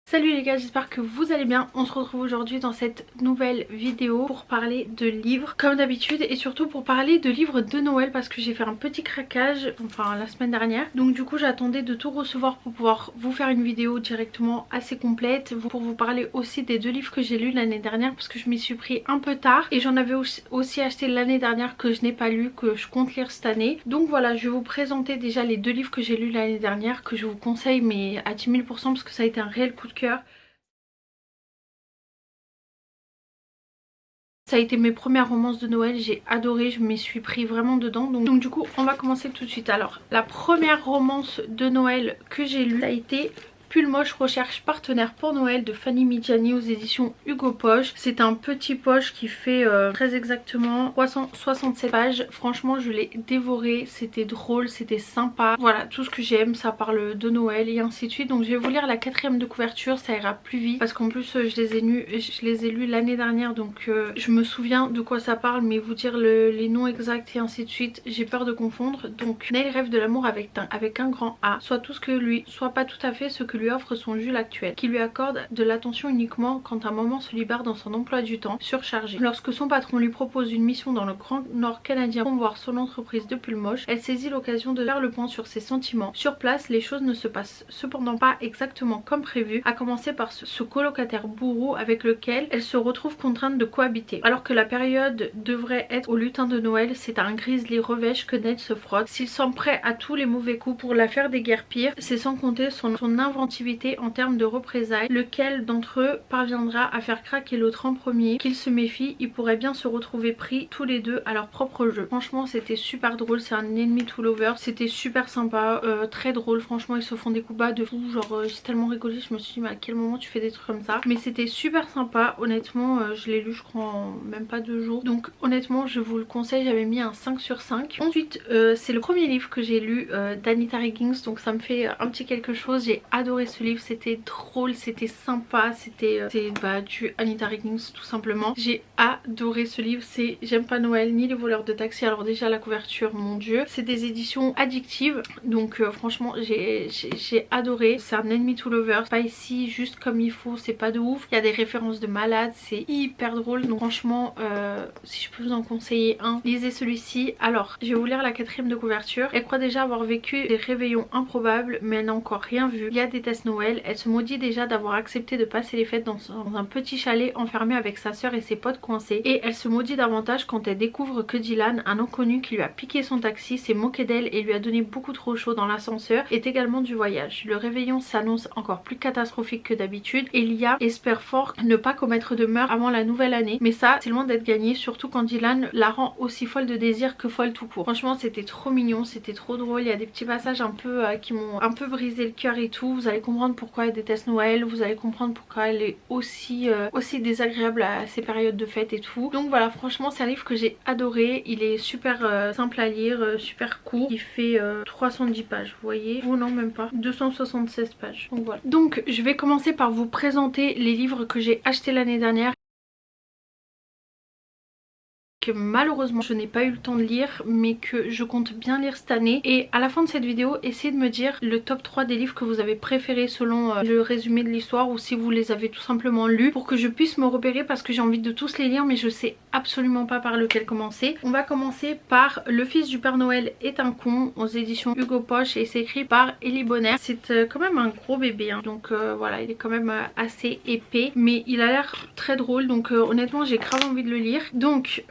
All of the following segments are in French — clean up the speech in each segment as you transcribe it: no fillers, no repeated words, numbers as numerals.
Salut les gars, j'espère que vous allez bien. On se retrouve aujourd'hui dans cette nouvelle vidéo pour parler de livres comme d'habitude et surtout pour parler de livres de Noël parce que j'ai fait un petit craquage enfin la semaine dernière. Donc du coup j'attendais de tout recevoir pour pouvoir vous faire une vidéo directement assez complète pour vous parler aussi des deux livres que j'ai lus l'année dernière parce que je m'y suis pris un peu tard et j'en avais aussi acheté l'année dernière que je n'ai pas lu, que je compte lire cette année. Donc voilà, je vais vous présenter déjà les deux livres que j'ai lus l'année dernière que je vous conseille mais à 10 000% parce que ça a été un réel coup de cœur. Ça a été mes premières romances de Noël, j'ai adoré, je m'y suis pris vraiment dedans. Donc du coup on va commencer tout de suite. Alors la première romance de Noël que j'ai lue, ça a été Pull Moche recherche partenaire pour Noël de Fanny Midjani aux éditions Hugo Poche. C'est un petit poche qui fait très exactement 367 pages. Franchement je l'ai dévoré, c'était drôle, c'était sympa. Voilà, tout ce que j'aime, ça parle de Noël et ainsi de suite. Donc je vais vous lire la quatrième de couverture, ça ira plus vite. Parce qu'en plus je les ai lus l'année dernière. Donc je me souviens de quoi ça parle. Mais vous dire les noms exacts et ainsi de suite, j'ai peur de confondre. Donc Neil rêve de l'amour avec un grand A. Soit tout ce que lui, soit pas tout à fait ce que lui offre son Jules actuel, qui lui accorde de l'attention uniquement quand un moment se libère dans son emploi du temps surchargé. Lorsque son patron lui propose une mission dans le Grand Nord canadien pour voir son entreprise de Pull Moche, elle saisit l'occasion de faire le point sur ses sentiments. Sur place, les choses ne se passent cependant pas exactement comme prévu, à commencer par ce colocataire bourreau avec lequel elle se retrouve contrainte de cohabiter. Alors que la période devrait être au lutin de Noël, c'est à un grizzly revêche que Ned se frotte. S'il semble prêt à tous les mauvais coups pour la faire déguerpir, c'est sans compter son inventivité en termes de représailles. Lequel d'entre eux parviendra à faire craquer l'autre en premier? Qu'il se méfie, ils pourraient bien se retrouver pris tous les deux à leur propre jeu. Franchement c'était super drôle, c'est un enemy to lover, c'était super sympa, très drôle. Franchement ils se font des coups bas de fou, genre j'ai tellement rigolé, je me suis dit mais à quel moment tu fais des trucs comme ça. Mais c'était super sympa, honnêtement je l'ai lu je crois en même pas 2 jours. Donc honnêtement je vous le conseille, j'avais mis un 5 sur 5. Ensuite c'est le premier livre que j'ai lu d'Anita Higgins, donc ça me fait un petit quelque chose. J'ai adoré ce livre, c'était drôle, c'était sympa, c'était du Anita Higgins tout simplement. J'ai adoré ce livre, c'est J'aime pas Noël ni les voleurs de taxi. Alors déjà la couverture, mon dieu, c'est des éditions addictives, donc franchement j'ai adoré. C'est un enemy to lover, pas ici juste comme il faut, c'est pas de ouf, il y a des références de malades, c'est hyper drôle. Donc franchement si je peux vous en conseiller un, lisez celui-ci. Alors je vais vous lire la quatrième de couverture. Elle croit déjà avoir vécu des réveillons improbables mais elle n'a encore rien vu. Il y a des tests Noël, elle se maudit déjà d'avoir accepté de passer les fêtes dans un petit chalet enfermé avec sa soeur et ses potes coincés, et elle se maudit davantage quand elle découvre que Dylan, un inconnu qui lui a piqué son taxi, s'est moqué d'elle et lui a donné beaucoup trop chaud dans l'ascenseur, est également du voyage. Le réveillon s'annonce encore plus catastrophique que d'habitude et Lia espère fort ne pas commettre de meurtre avant la nouvelle année, mais ça c'est loin d'être gagné, surtout quand Dylan la rend aussi folle de désir que folle tout court. Franchement c'était trop mignon, c'était trop drôle, il y a des petits passages un peu qui m'ont un peu brisé le cœur et tout. Vous allez comprendre pourquoi elle déteste Noël, vous allez comprendre pourquoi elle est aussi désagréable à ces périodes de fête et tout. Donc voilà, franchement c'est un livre que j'ai adoré, il est super simple à lire, super court, il fait 310 pages, vous voyez, ou non même pas, 276 pages. Donc voilà. Donc je vais commencer par vous présenter les livres que j'ai achetés l'année dernière, que malheureusement je n'ai pas eu le temps de lire mais que je compte bien lire cette année. Et à la fin de cette vidéo, essayez de me dire le top 3 des livres que vous avez préférés selon le résumé de l'histoire, ou si vous les avez tout simplement lus, pour que je puisse me repérer, parce que j'ai envie de tous les lire mais je sais absolument pas par lequel commencer. On va commencer par Le fils du Père Noël est un con aux éditions Hugo Poche et c'est écrit par Ellie Bonner. C'est quand même un gros bébé hein. Donc voilà, il est quand même assez épais mais il a l'air très drôle, donc honnêtement j'ai grave envie de le lire. Donc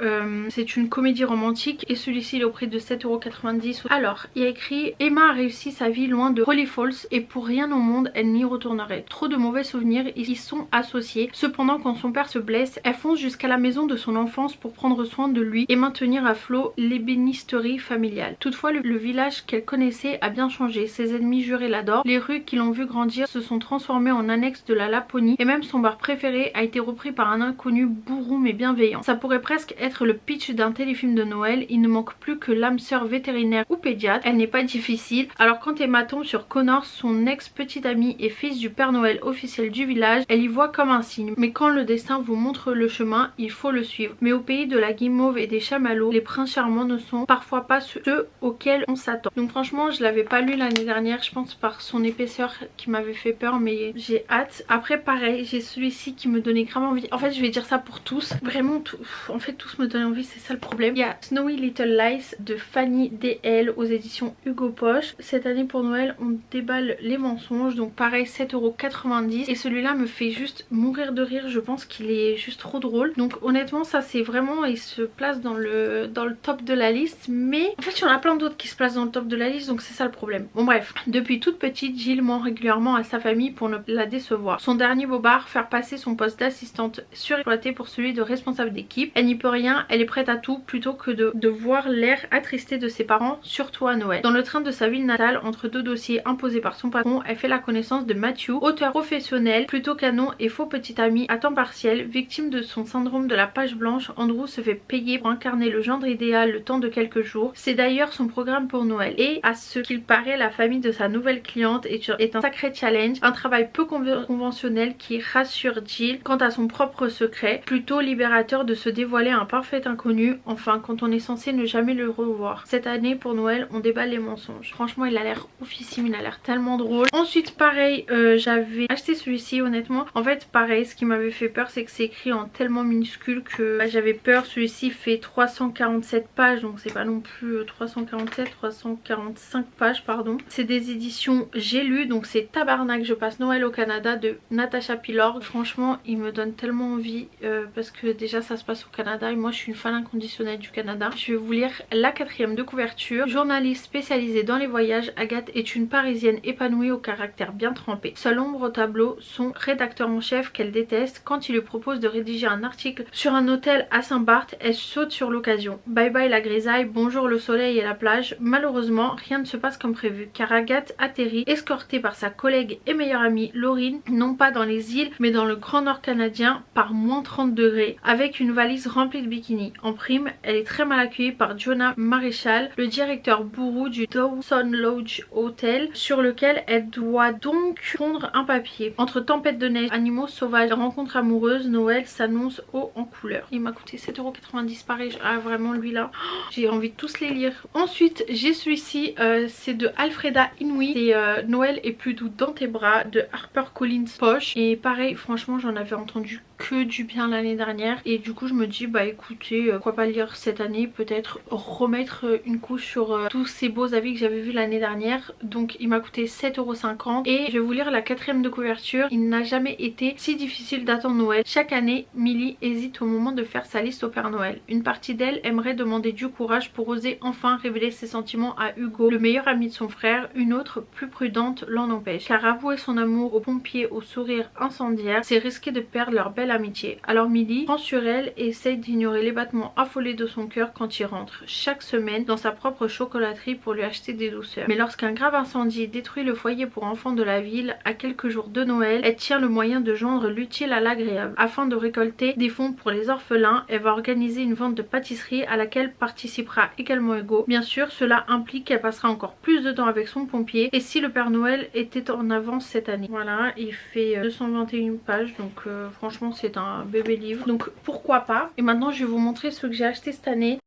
c'est une comédie romantique et celui-ci il est au prix de 7,90 €. Alors il y a écrit: Emma a réussi sa vie loin de Holly Falls et pour rien au monde elle n'y retournerait. Trop de mauvais souvenirs y sont associés. Cependant quand son père se blesse, elle fonce jusqu'à la maison de son enfance pour prendre soin de lui et maintenir à flot l'ébénisterie familiale. Toutefois le village qu'elle connaissait a bien changé, ses ennemis jurés l'adorent, les rues qui l'ont vu grandir se sont transformées en annexe de la Laponie et même son bar préféré a été repris par un inconnu bourru mais bienveillant. Ça pourrait presque être le pitch d'un téléfilm de Noël, il ne manque plus que l'âme sœur vétérinaire ou pédiatre, elle n'est pas difficile. Alors quand Emma tombe sur Connor, son ex petit ami et fils du Père Noël officiel du village, elle y voit comme un signe, mais quand le destin vous montre le chemin, il faut le suivre. Mais au pays de la guimauve et des chamallows, les princes charmants ne sont parfois pas ceux auxquels on s'attend. Donc franchement je l'avais pas lu l'année dernière, je pense par son épaisseur qui m'avait fait peur, mais j'ai hâte. Après pareil, j'ai celui-ci qui me donnait grave envie. En fait je vais dire ça pour tous, vraiment tout, en fait tous me donnent envie, c'est ça le problème. Il y a Snowy Little Lies de Fanny DL aux éditions Hugo Poche. Cette année pour Noël on déballe les mensonges, donc pareil 7,90 €, et celui-là me fait juste mourir de rire, je pense qu'il est juste trop drôle. Donc honnêtement ça c'est vraiment, il se place dans le top de la liste, mais en fait il y en a plein d'autres qui se placent dans le top de la liste, donc c'est ça le problème. Bon bref, depuis toute petite Jill ment régulièrement à sa famille pour ne la décevoir. Son dernier bobard, faire passer son poste d'assistante surexploité pour celui de responsable d'équipe. Elle n'y peut rien, elle est prête à tout plutôt que de voir l'air attristé de ses parents, surtout à Noël. Dans le train de sa ville natale, entre deux dossiers imposés par son patron, elle fait la connaissance de Matthew, auteur professionnel, plutôt canon et faux petit ami à temps partiel. Victime de son syndrome de la page blanche, Andrew se fait payer pour incarner le gendre idéal le temps de quelques jours. C'est d'ailleurs son programme pour Noël. Et à ce qu'il paraît, la famille de sa nouvelle cliente est un sacré challenge, un travail peu conventionnel qui rassure Jill quant à son propre secret, plutôt libérateur de se dévoiler à un parfait inconnu, enfin quand on est censé ne jamais le revoir. Cette année pour Noël on déballe les mensonges. Franchement il a l'air oufissime, il a l'air tellement drôle. Ensuite pareil, j'avais acheté celui-ci honnêtement. En fait pareil, ce qui m'avait fait peur c'est que c'est écrit en tellement minuscule que j'avais peur. Celui-ci fait 347 pages, donc c'est pas non plus 345 pages pardon. C'est des éditions J'ai lu, donc c'est Tabarnak, je passe Noël au Canada de Natasha Pilord. Franchement il me donne tellement envie parce que déjà ça se passe au Canada et moi je suis une fan inconditionnelle du Canada. Je vais vous lire la 4e de couverture. Journaliste spécialisée dans les voyages, Agathe est une parisienne épanouie au caractère bien trempé. Seule ombre au tableau, son rédacteur en chef qu'elle déteste. Quand il lui propose de rédiger un article sur un hôtel à Saint-Barth, elle saute sur l'occasion. Bye bye la grisaille, bonjour le soleil et la plage. Malheureusement rien ne se passe comme prévu car Agathe atterrit escortée par sa collègue et meilleure amie Laurine, non pas dans les îles mais dans le grand nord canadien par moins 30 degrés, avec une valise remplie de bikinis. En prime, elle est très mal accueillie par Jonah Maréchal, le directeur bourreau du Dawson Lodge Hotel, sur lequel elle doit donc prendre un papier. Entre tempête de neige, animaux sauvages, rencontres amoureuses, Noël s'annonce haut en couleur. Il m'a coûté 7,90 € pareil. Ah vraiment lui là, j'ai envie de tous les lire. Ensuite j'ai celui-ci, c'est de Alfreda Inouï, c'est Noël est plus doux dans tes bras de HarperCollins Poche. Et pareil franchement j'en avais entendu que du bien l'année dernière et du coup je me dis bah écoutez pourquoi pas lire cette année, peut-être remettre une couche sur tous ces beaux avis que j'avais vus l'année dernière. Donc il m'a coûté 7,50 € et je vais vous lire la 4e de couverture. Il n'a jamais été si difficile d'attendre Noël. Chaque année Millie hésite au moment de faire sa liste au Père Noël. Une partie d'elle aimerait demander du courage pour oser enfin révéler ses sentiments à Hugo, le meilleur ami de son frère. Une autre, plus prudente, l'en empêche car avouer son amour aux pompiers au sourire incendiaire, c'est risquer de perdre leur belle amitié. Alors Millie prend sur elle et essaye d'ignorer les battements affolés de son cœur quand il rentre chaque semaine dans sa propre chocolaterie pour lui acheter des douceurs. Mais lorsqu'un grave incendie détruit le foyer pour enfants de la ville à quelques jours de Noël, elle tient le moyen de joindre l'utile à l'agréable. Afin de récolter des fonds pour les orphelins, elle va organiser une vente de pâtisserie à laquelle participera également Hugo. Bien sûr cela implique qu'elle passera encore plus de temps avec son pompier et si le Père Noël était en avance cette année. Voilà, il fait 221 pages donc franchement c'est un bébé livre, donc pourquoi pas. Et maintenant je vais vous montrer ce que j'ai acheté cette année.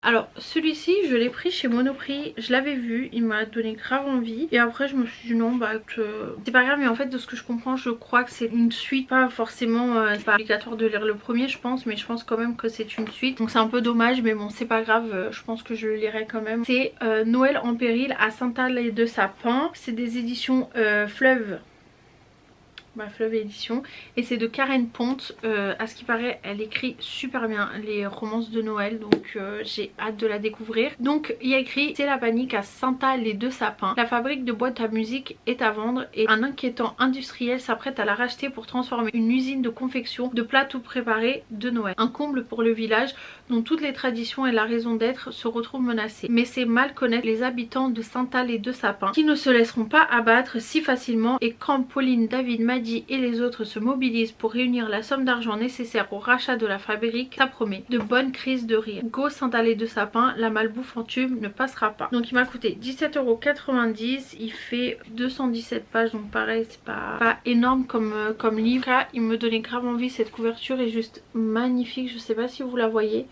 Alors celui-ci je l'ai pris chez Monoprix, je l'avais vu, il m'a donné grave envie et après je me suis dit non bah c'est pas grave. Mais en fait de ce que je comprends je crois que c'est une suite, pas forcément c'est pas obligatoire de lire le premier je pense, mais je pense quand même que c'est une suite, donc c'est un peu dommage mais bon c'est pas grave, je pense que je le lirai quand même. C'est Noël en péril à Saint-Alé-de-Sapin, c'est des éditions Fleuve. Fleuve édition et c'est de Karen Ponte. À ce qui paraît elle écrit super bien les romances de Noël, donc j'ai hâte de la découvrir. Donc il y a écrit: c'est la panique à Saint-Alé-de-Sapin, la fabrique de boîtes à musique est à vendre et un inquiétant industriel s'apprête à la racheter pour transformer une usine de confection de plats tout préparés de Noël. Un comble pour le village dont toutes les traditions et la raison d'être se retrouvent menacées. Mais c'est mal connaître les habitants de Saint-Alé de Sapin qui ne se laisseront pas abattre si facilement, et quand Pauline, David, Maddy et les autres se mobilisent pour réunir la somme d'argent nécessaire au rachat de la fabrique, ça promet de bonnes crises de rire. Go Saint-Alé de Sapin, la malbouffe en tube ne passera pas. Donc il m'a coûté 17,90 €, il fait 217 pages, donc pareil c'est pas énorme comme livre. Là, il me donnait grave envie, cette couverture est juste magnifique, je sais pas si vous la voyez.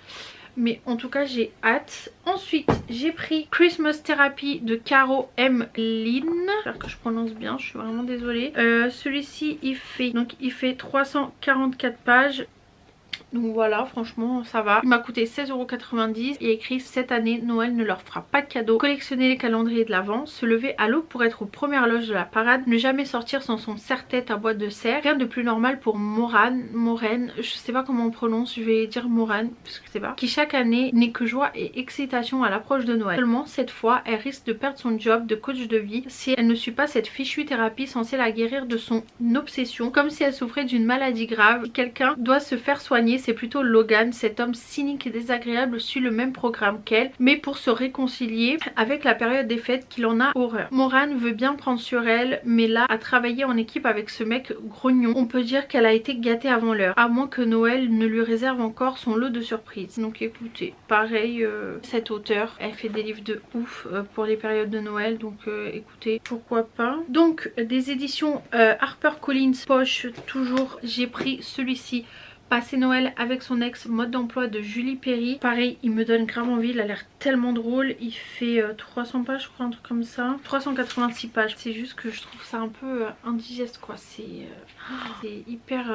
Mais en tout cas j'ai hâte. Ensuite j'ai pris Christmas Therapy de Caro M. Lynn. J'espère que je prononce bien, je suis vraiment désolée. Celui-ci il fait 344 pages. Donc voilà, franchement ça va. Il m'a coûté 16,90 € et écrit cette année Noël ne leur fera pas de cadeau. Collectionner les calendriers de l'Avent, se lever à l'aube pour être aux premières loges de la parade, ne jamais sortir sans son serre-tête à boîte de serre. Rien de plus normal pour Maureen, je sais pas comment on prononce, je vais dire Maureen parce que c'est pas. Qui chaque année n'est que joie et excitation à l'approche de Noël. Seulement cette fois elle risque de perdre son job de coach de vie si elle ne suit pas cette fichue thérapie censée la guérir de son obsession, comme si elle souffrait d'une maladie grave. Si quelqu'un doit se faire soigner, c'est plutôt Logan. Cet homme cynique et désagréable suit le même programme qu'elle, mais pour se réconcilier avec la période des fêtes qu'il en a horreur. Maureen veut bien prendre sur elle, mais là à travailler en équipe avec ce mec grognon, on peut dire qu'elle a été gâtée avant l'heure, à moins que Noël ne lui réserve encore son lot de surprises. Donc écoutez, pareil, cette auteure elle fait des livres de ouf pour les périodes de Noël, donc écoutez, pourquoi pas. Donc des éditions HarperCollins Poche, toujours j'ai pris celui-ci, Passer Noël avec son ex, mode d'emploi de Julie Perry. Pareil, il me donne grave envie, il a l'air tellement drôle. Il fait 300 pages, je crois, un truc comme ça. 386 pages. C'est juste que je trouve ça un peu indigeste, quoi. C'est hyper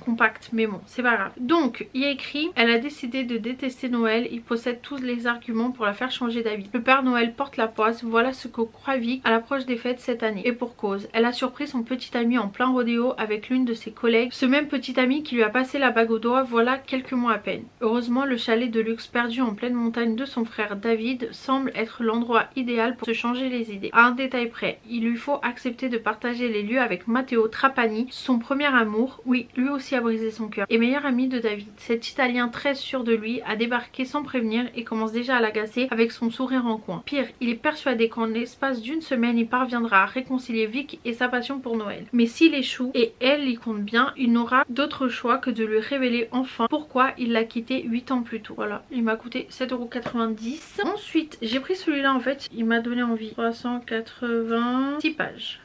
compact, mais bon, c'est pas grave. Donc, il y a écrit, elle a décidé de détester Noël. Il possède tous les arguments pour la faire changer d'avis. Le Père Noël porte la poisse. Voilà ce que croit Vic à l'approche des fêtes cette année. Et pour cause, elle a surpris son petit ami en plein rodéo avec l'une de ses collègues. Ce même petit ami qui lui a passé la bague au doigt voilà quelques mois à peine. Heureusement, le chalet de luxe perdu en pleine montagne de son frère David semble être l'endroit idéal pour se changer les idées. À un détail près, il lui faut accepter de partager les lieux avec Matteo Trapani, son premier amour. Oui, lui aussi a brisé son cœur. Et meilleur ami de David. Cet Italien très sûr de lui a débarqué sans prévenir et commence déjà à l'agacer avec son sourire en coin. Pire, il est persuadé qu'en l'espace d'une semaine, il parviendra à réconcilier Vic et sa passion pour Noël. Mais s'il échoue, et elle y compte bien, il n'aura d'autre choix que de lui révéler enfin pourquoi il l'a quitté 8 ans plus tôt. Voilà, il m'a coûté 7,90 €. Ensuite, j'ai pris celui-là, en fait, il m'a donné envie. 386 pages.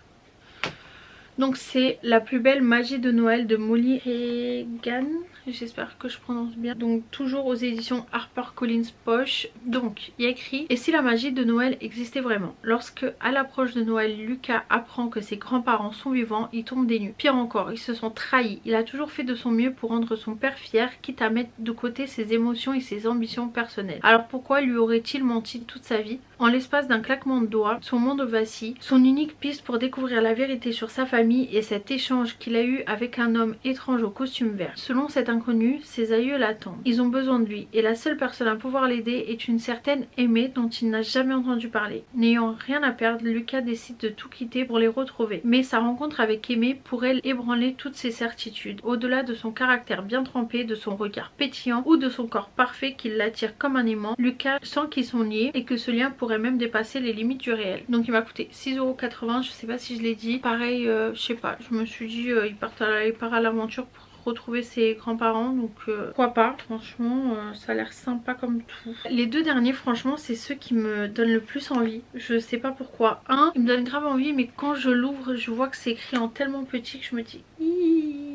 Donc c'est La plus belle magie de Noël de Molly Regan. J'espère que je prononce bien. Donc toujours aux éditions HarperCollins Poche. Donc il y a écrit: et si la magie de Noël existait vraiment? Lorsque à l'approche de Noël, Lucas apprend que ses grands-parents sont vivants, il tombe des nues. Pire encore, ils se sont trahis. Il a toujours fait de son mieux pour rendre son père fier, quitte à mettre de côté ses émotions et ses ambitions personnelles. Alors pourquoi lui aurait-il menti toute sa vie? En l'espace d'un claquement de doigts, son monde vacille. Son unique piste pour découvrir la vérité sur sa famille est cet échange qu'il a eu avec un homme étrange au costume vert. Selon cet inconnu, ses aïeux l'attendent. Ils ont besoin de lui et la seule personne à pouvoir l'aider est une certaine Aimée dont il n'a jamais entendu parler. N'ayant rien à perdre, Lucas décide de tout quitter pour les retrouver. Mais sa rencontre avec Aimée pourrait ébranler toutes ses certitudes. Au-delà de son caractère bien trempé, de son regard pétillant ou de son corps parfait qui l'attire comme un aimant, Lucas sent qu'ils sont liés et que ce lien pourrait même dépasser les limites du réel. Donc il m'a coûté 6,80 €, je sais pas si je l'ai dit. Pareil, je sais pas, je me suis dit il part à l'aventure pour retrouver ses grands-parents, donc pourquoi pas. Franchement ça a l'air sympa comme tout. Les deux derniers, franchement, c'est ceux qui me donnent le plus envie. Je sais pas pourquoi. Un, il me donne grave envie, mais quand je l'ouvre, je vois que c'est écrit en tellement petit que je me dis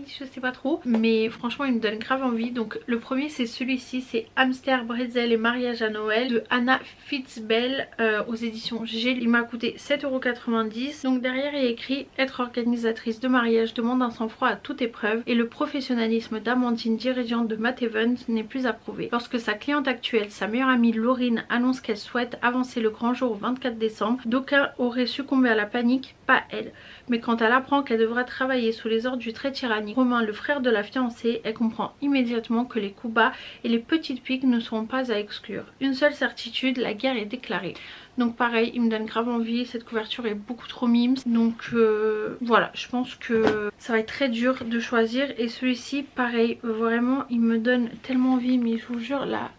je sais pas trop, mais franchement il me donne grave envie. Donc le premier c'est celui-ci, c'est Hamster, Bretzel et mariage à Noël de Anna Fitzbell aux éditions G. Il m'a coûté 7,90 €. Donc derrière il y a écrit: être organisatrice de mariage demande un sang-froid à toute épreuve et le professionnalisme d'Amandine, dirigeante de Matt Evans, n'est plus approuvé. Lorsque sa cliente actuelle, sa meilleure amie Laurine, annonce qu'elle souhaite avancer le grand jour au 24 décembre, d'aucuns auraient succombé à la panique, pas elle. Mais quand elle apprend qu'elle devra travailler sous les ordres du très tyrannique Romain, le frère de la fiancée, elle comprend immédiatement que les coups bas et les petites piques ne seront pas à exclure. Une seule certitude, la guerre est déclarée. Donc pareil, il me donne grave envie, cette couverture est beaucoup trop mimes. Donc voilà, je pense que ça va être très dur de choisir. Et celui-ci, pareil, vraiment il me donne tellement envie, mais je vous jure là...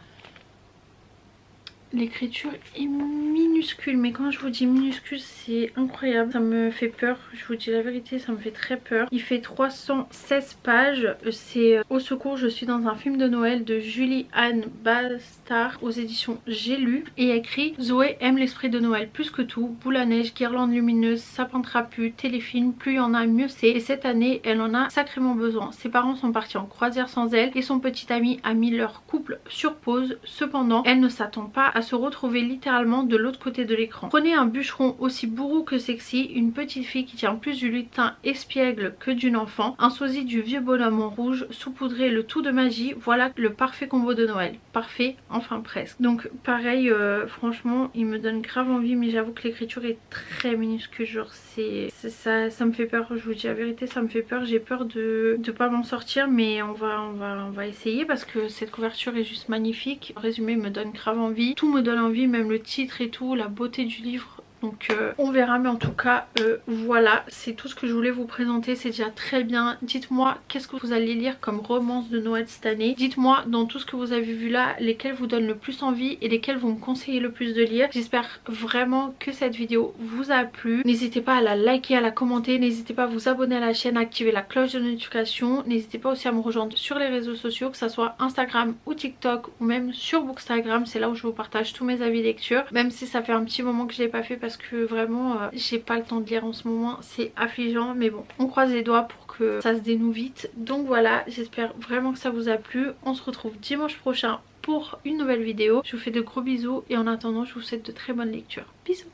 L'écriture est minuscule, mais quand je vous dis minuscule, c'est incroyable. Ça me fait peur, je vous dis la vérité, ça me fait très peur. Il fait 316 pages. C'est Au secours, je suis dans un film de Noël de Julie-Anne Bastard aux éditions J'ai lu. Et écrit: Zoé aime l'esprit de Noël plus que tout. Boule à neige, guirlande lumineuse, sapin trapu, téléfilm, plus il y en a mieux c'est. Et cette année, elle en a sacrément besoin. Ses parents sont partis en croisière sans elle et son petit ami a mis leur couple sur pause. Cependant, elle ne s'attend pas à se retrouver littéralement de l'autre côté de l'écran. Prenez un bûcheron aussi bourru que sexy, une petite fille qui tient plus du lutin espiègle que d'une enfant, un sosie du vieux bonhomme en rouge, saupoudrez le tout de magie, voilà le parfait combo de Noël. Parfait, enfin presque. Donc pareil, franchement il me donne grave envie, mais j'avoue que l'écriture est très minuscule, genre ça me fait peur, je vous dis la vérité, ça me fait peur. J'ai peur de pas m'en sortir, mais on va essayer parce que cette couverture est juste magnifique. Le résumé me donne grave envie, tout me donne envie, même le titre et tout, la beauté du livre. Donc on verra, mais en tout cas voilà, c'est tout ce que je voulais vous présenter, c'est déjà très bien. Dites-moi qu'est-ce que vous allez lire comme romance de Noël cette année. Dites-moi dans tout ce que vous avez vu là, lesquels vous donnent le plus envie et lesquels vous me conseillez le plus de lire. J'espère vraiment que cette vidéo vous a plu. N'hésitez pas à la liker, à la commenter, n'hésitez pas à vous abonner à la chaîne, à activer la cloche de notification. N'hésitez pas aussi à me rejoindre sur les réseaux sociaux, que ce soit Instagram ou TikTok ou même sur Bookstagram, c'est là où je vous partage tous mes avis lecture. Même si ça fait un petit moment que je l'ai pas fait parce que vraiment j'ai pas le temps de lire en ce moment, c'est affligeant, mais bon, on croise les doigts pour que ça se dénoue vite. Donc voilà, j'espère vraiment que ça vous a plu. On se retrouve dimanche prochain pour une nouvelle vidéo. Je vous fais de gros bisous et en attendant je vous souhaite de très bonnes lectures. Bisous.